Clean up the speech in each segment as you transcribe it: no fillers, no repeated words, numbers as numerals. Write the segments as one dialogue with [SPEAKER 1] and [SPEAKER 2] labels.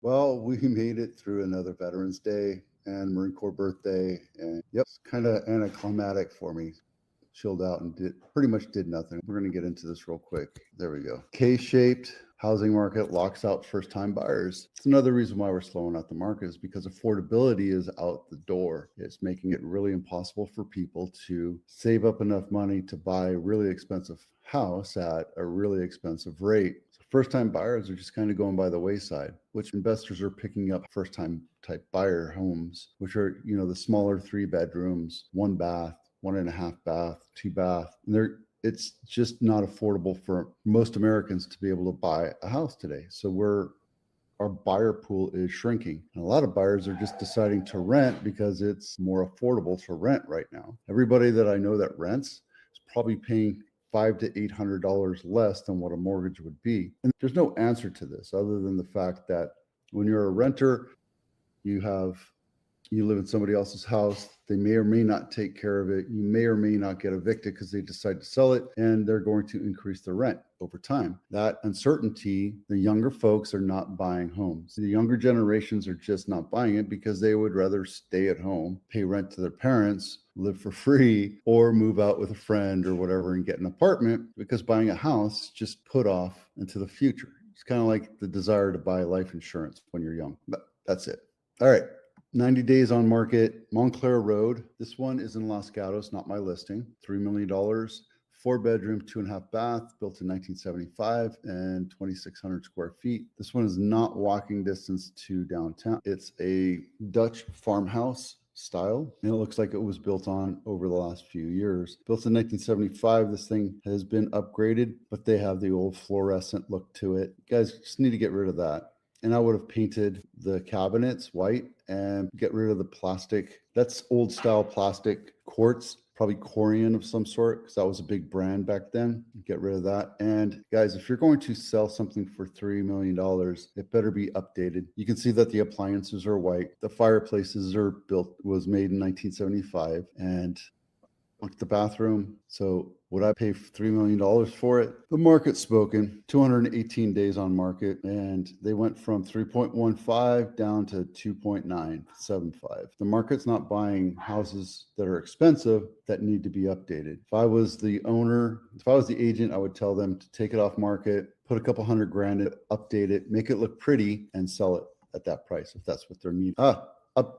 [SPEAKER 1] Well, we made it through another Veterans Day and Marine Corps birthday, and yep, it's kind of anticlimactic for me. Chilled out and pretty much did nothing. We're going to get into this real quick. There we go. K-shaped housing market locks out first-time buyers. It's another reason why we're slowing out the market is because affordability is out the door. It's making it really impossible for people to save up enough money to buy a really expensive house at a really expensive rate. So first-time buyers are just kind of going by the wayside, which investors are picking up first-time type buyer homes, which are, the smaller 3 bedrooms, 1 bath, 1.5 bath, 2 bath. And it's just not affordable for most Americans to be able to buy a house today. So our buyer pool is shrinking. And a lot of buyers are just deciding to rent because it's more affordable to rent right now. Everybody that I know that rents is probably paying $500 to $800 less than what a mortgage would be. And there's no answer to this other than the fact that when you're a renter, you live in somebody else's house. They may or may not take care of it. You may or may not get evicted because they decide to sell it, and they're going to increase the rent over time. That uncertainty, the younger folks are not buying homes. The younger generations are just not buying it because they would rather stay at home, pay rent to their parents, live for free, or move out with a friend or whatever and get an apartment, because buying a house just put off into the future. It's kind of like the desire to buy life insurance when you're young. But that's it. All right. 90 days on market, Clara Road. This one is in Los Gatos, not my listing. $3 million, 4 bedroom, 2.5 bath, built in 1975 and 2,600 square feet. This one is not walking distance to downtown. It's a Dutch farmhouse style, and it looks like it was built on over the last few years. Built in 1975, this thing has been upgraded, but they have the old fluorescent look to it. You guys just need to get rid of that. And I would have painted the cabinets white and get rid of the plastic. That's old style plastic quartz, probably Corian of some sort, because that was a big brand back then. Get rid of that. And guys, if you're going to sell something for $3 million, it better be updated. You can see that the appliances are white. The fireplaces was made in 1975. And look at the bathroom. So would I pay $3 million for it? The market's spoken. 218 days on market, and they went from 3.15 down to 2.975. The market's not buying houses that are expensive that need to be updated. If I was the owner, if I was the agent, I would tell them to take it off market, put a couple $100,000 in, update it, make it look pretty, and sell it at that price if that's what they're needing.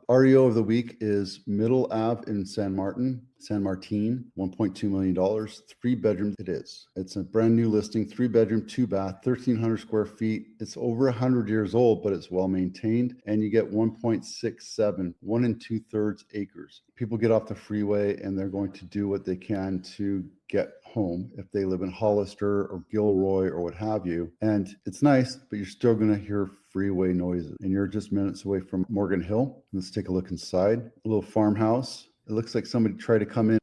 [SPEAKER 1] REO of the week is Middle Ave in San Martin, $1.2 million, 3 bedrooms. It is. It's a brand new listing, 3 bedroom, 2 bath, 1,300 square feet. It's over 100 years old, but it's well maintained. And you get 1.67, 1 2/3 acres. People get off the freeway and they're going to do what they can to get home if they live in Hollister or Gilroy or what have you. And it's nice, but you're still going to hear freeway noises. And you're just minutes away from Morgan Hill. Let's take a look inside. A little farmhouse. It looks like somebody tried to come in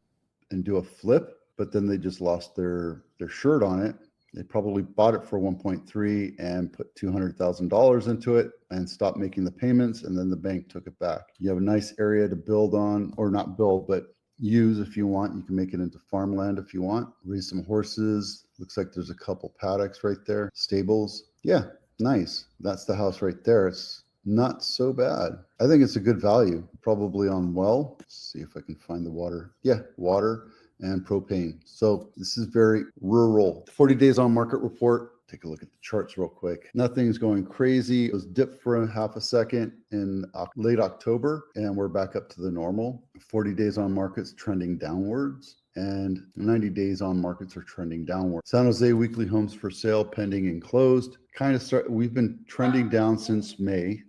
[SPEAKER 1] and do a flip, but then they just lost their shirt on it. They probably bought it for 1.3 and put $200,000 into it and stopped making the payments, and then the bank took it back. You have a nice area to build on, or not build, but use if you want. You can make it into farmland if you want. Raise some horses. Looks like there's a couple paddocks right there. Stables. Yeah, nice. That's the house right there. It's not so bad. I think it's a good value, probably on well. Let's see if I can find the water. Yeah, water and propane. So this is very rural. 40 days on market report. Take a look at the charts real quick. Nothing's going crazy. It was dipped for half a second in late October, and we're back up to the normal. 40 days on markets trending downwards, and 90 days on markets are trending downward. San Jose weekly homes for sale pending and closed. We've been trending down since May.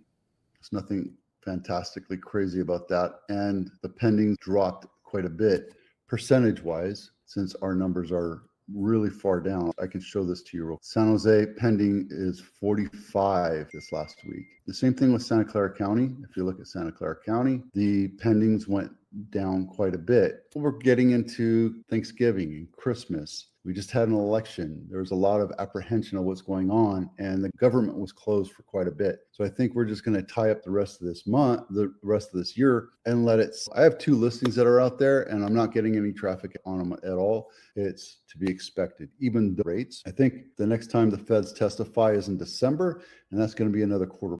[SPEAKER 1] There's nothing fantastically crazy about that. And the pending dropped quite a bit percentage-wise, since our numbers are really far down. I can show this to you. San Jose pending is 45 this last week. The same thing with Santa Clara County. If you look at Santa Clara County, the pendings went down quite a bit. We're getting into Thanksgiving and Christmas. We just had an election. There was a lot of apprehension of what's going on, and the government was closed for quite a bit. So I think we're just going to tie up the rest of this month, the rest of this year, and let it. I have 2 listings that are out there, and I'm not getting any traffic on them at all. It's to be expected. Even the rates. I think the next time the feds testify is in December, and that's going to be another quarter